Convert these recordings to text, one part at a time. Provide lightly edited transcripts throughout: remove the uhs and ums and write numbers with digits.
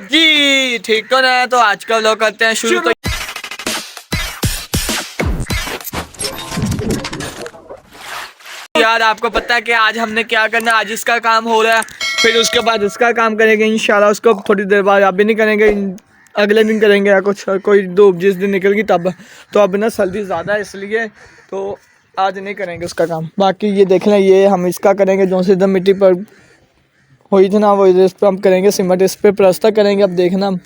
जी ठीक हो ना। तो आज का व्लॉग करते हैं शुरू। तो यार आपको पता है कि आज हमने क्या करना है। आज इसका काम हो रहा है, फिर उसके बाद उसका काम करेंगे इंशाल्लाह। उसको थोड़ी देर बाद अभी नहीं करेंगे, अगले दिन करेंगे या कुछ कोई धूप जिस दिन निकल गई तब। तो अब ना सर्दी ज़्यादा है इसलिए तो आज नहीं करेंगे उसका काम। बाकी ये देख लें, ये हम इसका करेंगे जो सी मिट्टी पर हुई थी ना, वो इस पर हम करेंगे सीमेंट, इस पर प्लास्टर करेंगे। अब देखना हम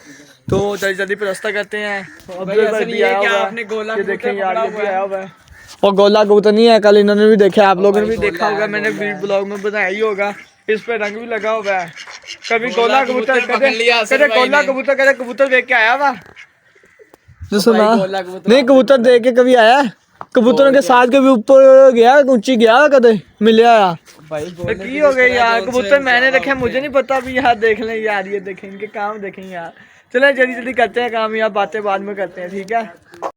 तो जल्दी जल्दी प्लास्टर करते हैं। आपने गोला ये देखें यार, ये भी आया हुआ है और गोला कबूतर नहीं है। कल इन्होंने भी देखा, आप लोगों ने भी देखा होगा, मैंने ब्लॉग में बताया ही होगा। इस पे रंग भी लगा हुआ है। कभी गोला कबूतर कदे गोला कबूतर कदे कबूतर देख के आया हुआ जो सुना नहीं, कबूतर देख के कभी आया? कबूतरों के साथ कभी ऊपर गया, ऊंची गया, कदे मिले आया की हो गई यार। कबूतर मैंने रखे, मुझे नहीं पता भी यार। देख लें यार, ये देखें इनके काम देखें यार। चलो जल्दी जल्दी करते हैं काम, यार बातें बाद में करते हैं, ठीक है।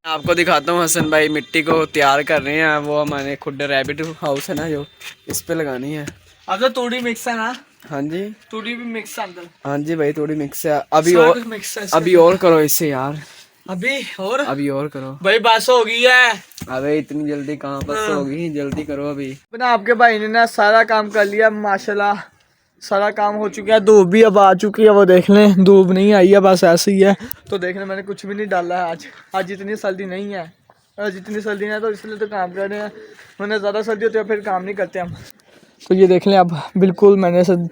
आपको दिखाता हूँ, हसन भाई मिट्टी को तैयार कर रहे हैं। वो हमारे खुद रैबिट हाउस है ना, जो इस पे लगानी है। अब तो तूड़ी मिक्स है ना? हाँ जी, तूड़ी भी मिक्स है अंदर। हाँ जी भाई, थोड़ी मिक्स है। अभी और करो इससे यार, अभी और करो भाई। बस हो गई है। अबे इतनी जल्दी कहाँ बस होगी, जल्दी करो अभी। ना आपके भाई ने ना सारा काम कर लिया माशाल्लाह, सारा काम हो चुका है। धूप भी अब आ चुकी है, वो देख लें। धूप नहीं आई है, बस ऐसे ही है। तो देख लें, मैंने कुछ भी नहीं डाला है आज। आज इतनी सर्दी नहीं है, आज इतनी सर्दी नहीं है तो इसलिए तो काम कर रहे हैं। वरना ज़्यादा सर्दी होती है फिर काम नहीं करते हम। तो ये देख लें, अब बिल्कुल मैंने सब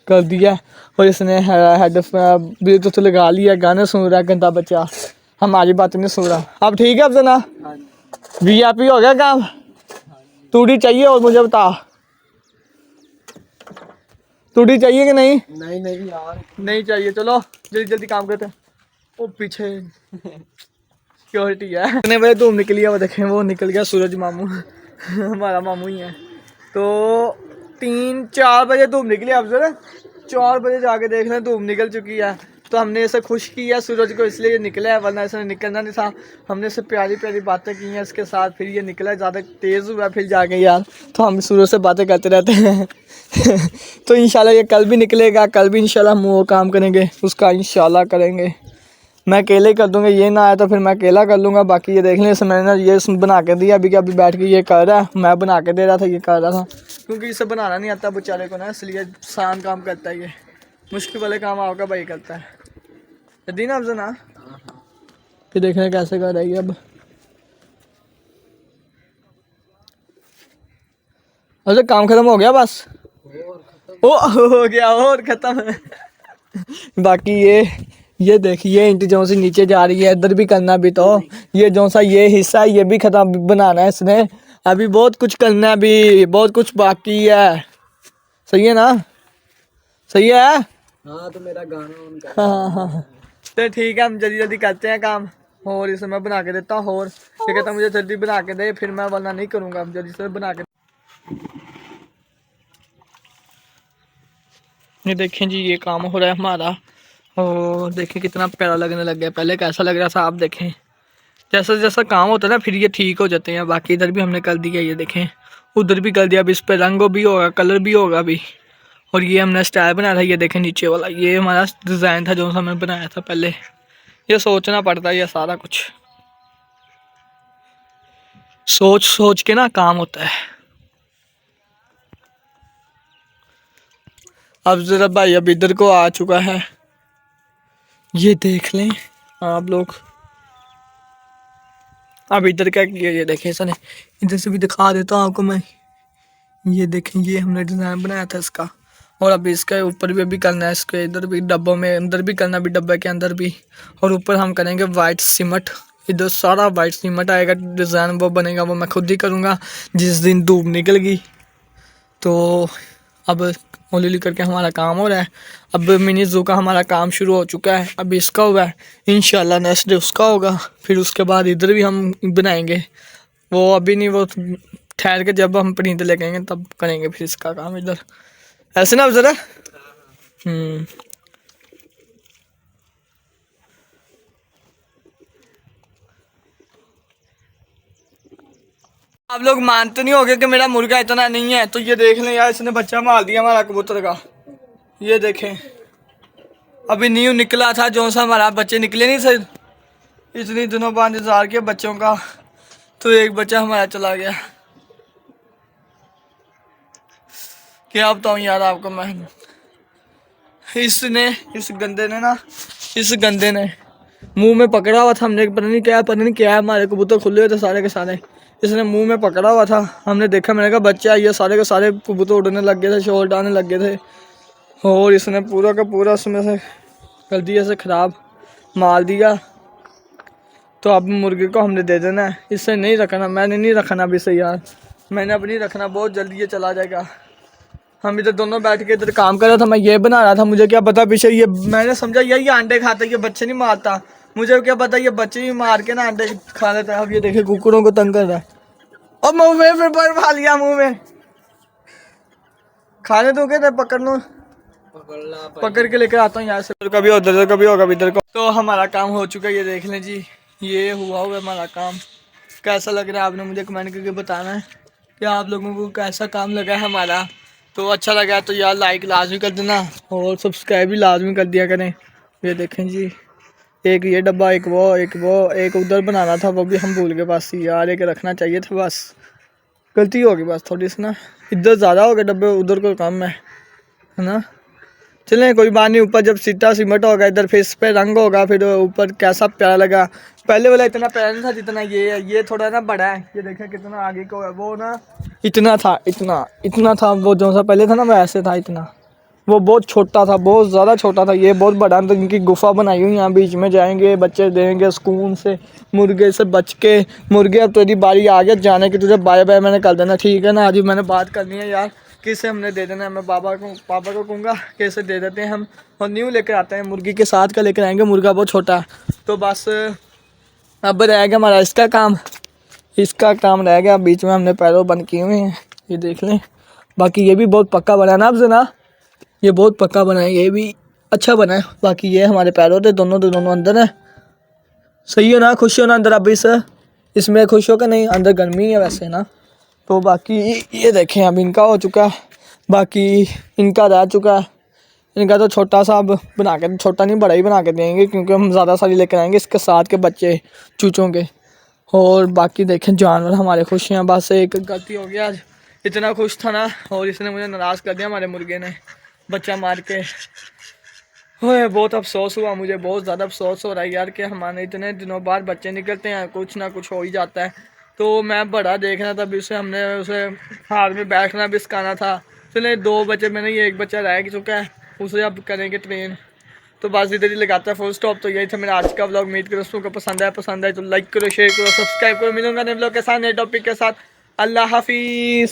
कर दिया। और इसने हेड ब्लूटूथ लगा लिया, गाने सुन रहा है गंदा बच्चा, हमारी बात नहीं सुन रहा। अब ठीक है, अब ना VIP हो गया काम। तूड़ी चाहिए और मुझे बता, तूड़ी चाहिए कि नहीं? नहीं यार, नहीं चाहिए। चलो जल्दी जल्दी काम करते हैं। ओ पीछे सिक्योरिटी है। कितने बजे धूप निकली है वो देखें, वो निकल गया सूरज मामू हमारा मामू ही है। तो 3-4 बजे धूप निकली। अब जरा 4 बजे जाके देख लें, धूप निकल चुकी है। तो हमने इसे खुश किया सूरज को, इसलिए ये निकला है, वरना इसने निकलना नहीं था। हमने इससे प्यारी प्यारी बातें की हैं इसके साथ, फिर ये निकला है। ज़्यादा तेज़ हुआ फिर जाके यार, तो हम सूरज से बातें करते रहते हैं तो इंशाल्लाह ये कल भी निकलेगा, कल भी इंशाल्लाह हम वो काम करेंगे, उसका इंशाल्लाह करेंगे। मैं अकेले कर दूँगा, ये ना आया तो फिर मैं अकेला कर लूँगा। बाकी ये देख लें, इसे मैंने ना ये बना के दिया अभी, अभी बैठ के ये कर रहा है। मैं बना के दे रहा था, ये कर रहा था, क्योंकि इसे बनाना नहीं आता बेचारे को ना, इसलिए आसान काम करता है। ये मुश्किल वाले काम आपका भाई करता है। दीना अब ना फिर देखने कैसे कर रही है। अब अच्छा काम खत्म हो गया बस? ओ हो गया और खत्म बाकी ये देखिए ईंट जो सी नीचे जा रही है, इधर भी करना भी। तो ये जो सा ये हिस्सा है, ये भी खत्म बनाना है इसने। अभी बहुत कुछ करना है, अभी बहुत कुछ बाकी है। सही है ना? सही है। हाँ तो मेरा गाना हाँ तो ठीक है, हम जल्दी जल्दी करते हैं काम। और इसे मैं बना के देता हूँ। और ये कहता मुझे जल्दी बना के दे, फिर मैं वरना नहीं करूँगा। हम जल्दी से बना के ये देखें जी, ये काम हो रहा है हमारा। और देखें कितना प्यारा लगने लग गया, पहले कैसा लग रहा था आप देखें। जैसा जैसा काम होता है ना फिर ये ठीक हो जाते हैं। बाकी इधर भी हमने कर दिया, ये देखें, उधर भी कर दिया। अब इस पर रंग भी होगा, कलर भी होगा अभी। और ये हमने स्टाइल बनाया था, ये देखें नीचे वाला, ये हमारा डिज़ाइन था जो हमने बनाया था पहले। ये सोचना पड़ता है, ये सारा कुछ सोच सोच के ना काम होता है। अब जरा भाई अब इधर को आ चुका है, ये देख लें आप लोग। अब इधर क्या किया, ये देखें सर, इधर से भी दिखा देता हूँ आपको मैं। ये देखें, ये हमने डिज़ाइन बनाया था इसका। और अभी इसके ऊपर भी अभी करना है, इसके इधर भी डब्बों में अंदर भी करना, भी डब्बे के अंदर भी। और ऊपर हम करेंगे वाइट सीमेंट, इधर सारा वाइट सीमेंट आएगा। डिज़ाइन वो बनेगा, वो मैं खुद ही करूँगा जिस दिन धूप निकल गई। तो अब हौली करके हमारा काम हो रहा है। अब मिनी ज़ू का हमारा काम शुरू हो चुका है, अब इसका हुआ है। इंशाल्लाह नेक्स्ट डे उसका होगा, फिर उसके बाद इधर भी हम बनाएंगे। वो अभी नहीं, वो ठहर के जब हम परिंदे लेके आएंगे तब करेंगे फिर इसका काम इधर, ऐसे ना ज़रा। आप लोग मानते नहीं होगे कि मेरा मुर्गा इतना नहीं है। तो ये देख लें यार, इसने बच्चा मार दिया हमारा कबूतर का। ये देखें, अभी न्यू निकला था जो सा हमारा बच्चे निकले नहीं सर, इतनी दिनों बाद इंतजार किया बच्चों का, तो एक बच्चा हमारा चला गया। क्या बताऊँ यार आपको मैं, इस गंदे ने मुंह में पकड़ा हुआ था, हमने पता नहीं क्या है, हमारे कबूतर खुले हुए थे सारे के सारे, इसने मुंह में पकड़ा हुआ था, हमने देखा, मैंने कहा बच्चा ये सारे के सारे कबूतर उड़ने लग गए थे, शोर डालने लग गए थे, और इसने पूरा का पूरा उसमें से कर दिया से ख़राब, मार दिया। तो अब मुर्गे को हमने दे देना है, इससे नहीं रखना, मैंने नहीं रखना अभी से यार, मैंने अब नहीं रखना, बहुत जल्दी ये चला जाएगा। हम इधर दोनों बैठ के इधर काम कर रहा था, मैं ये बना रहा था, मुझे क्या पता पीछे ये, मैंने समझा ये अंडे खाता, ये बच्चे नहीं मारता, मुझे क्या पता ये बच्चे ही मार के ना अंडे खा लेता है। अब ये देखे कुकुरों को तंग कर रहा है, और मुँह में फिर पर खा लिया, मुँह में खाने तो क्या पकड़ लो, पकड़ के लेकर आता हूँ यहाँ से, कभी उधर कभी हो कभी इधर को। तो हमारा काम हो चुका है, ये देख लें जी, ये हुआ हमारा काम। कैसा लग रहा है आपने मुझे कमेंट करके बताना है कि आप लोगों को कैसा काम लगा है हमारा। तो अच्छा लगा है तो यार लाइक लाजमी कर देना, और सब्सक्राइब भी लाजमी कर दिया करें। ये देखें जी, एक ये डब्बा, एक एक उधर बनाना था, वो भी हम भूल गए बस यार, एक रखना चाहिए था, बस गलती होगी बस थोड़ी सी ना, इधर ज़्यादा हो गए डब्बे, उधर को कम है ना। चलें कोई बात नहीं, ऊपर जब सीटा सीमेंट होगा, इधर फिर इस पे रंग होगा, फिर ऊपर कैसा प्यारा लगा। पहले वाला इतना प्यारा नहीं था जितना ये है, ये थोड़ा ना बड़ा है, ये देखें कितना आगे को है, वो ना इतना था, इतना था, वो जो सा पहले था ना वैसे था इतना, वो बहुत छोटा था, बहुत ज़्यादा छोटा था, ये बहुत बड़ा। तो इनकी गुफा बनाई हुई, यहाँ बीच में जाएंगे, बच्चे देंगे सुकून से, मुर्गे से बच के। मुर्गे अब तेरी बारी आ गया जाने की, तुझे बाय बाय मैंने कर देना, ठीक है ना। आज मैंने बात करनी है यार, किसे हमने दे देना है, मैं पापा को कहूँगा कैसे दे देते हैं हम, और न्यू लेकर आते हैं, मुर्गी के साथ का लेकर आएंगे, मुर्गा बहुत छोटा। तो बस अब रह गया हमारा इसका काम रह गया, बीच में हमने पैरों बंद किए हुए हैं, ये देख लें। बाकी ये भी बहुत पक्का बना है ना अब से ना, ये बहुत पक्का बना है, ये भी अच्छा बना है। बाकी ये हमारे पैरों थे दोनों अंदर है, सही हो ना, खुश हो ना अंदर अभी से, इसमें खुश हो का नहीं, अंदर गर्मी है वैसे ना। तो बाकी ये देखें अब इनका हो चुका है, बाकी इनका रह चुका है, इनका तो छोटा सा अब बना के, छोटा नहीं बड़ा ही बना के देंगे, क्योंकि हम ज़्यादा सारी लेकर आएंगे इसके साथ के बच्चे चूचों के। और बाकी देखें जानवर हमारे खुश हैं, बस एक गलती हो गया आज, इतना खुश था ना, और इसने मुझे नाराज़ कर दिया, हमारे मुर्गे ने बच्चा मार के। ओए बहुत अफसोस हुआ मुझे, बहुत ज़्यादा अफसोस हो रहा है यार कि हमारे इतने दिनों बाद बच्चे निकलते हैं, कुछ ना कुछ हो ही जाता है। तो मैं बड़ा देखना था, अभी हमने उसे हाथ में बैठना भी सिखाना था। चले 2 बच्चे, मैंने ये 1 बच्चा रह चुका है, उसे अब करेंगे ट्रेन। तो बस इधर ही लगाता है फुल स्टॉप। तो यही था मेरा आज का व्लॉग, उम्मीद करो दोस्तों को पसंद आए तो लाइक करो, शेयर करो, सब्सक्राइब करो। मिलूंगा नए व्लॉग के साथ, नए टॉपिक के साथ। अल्लाह हाफिज़।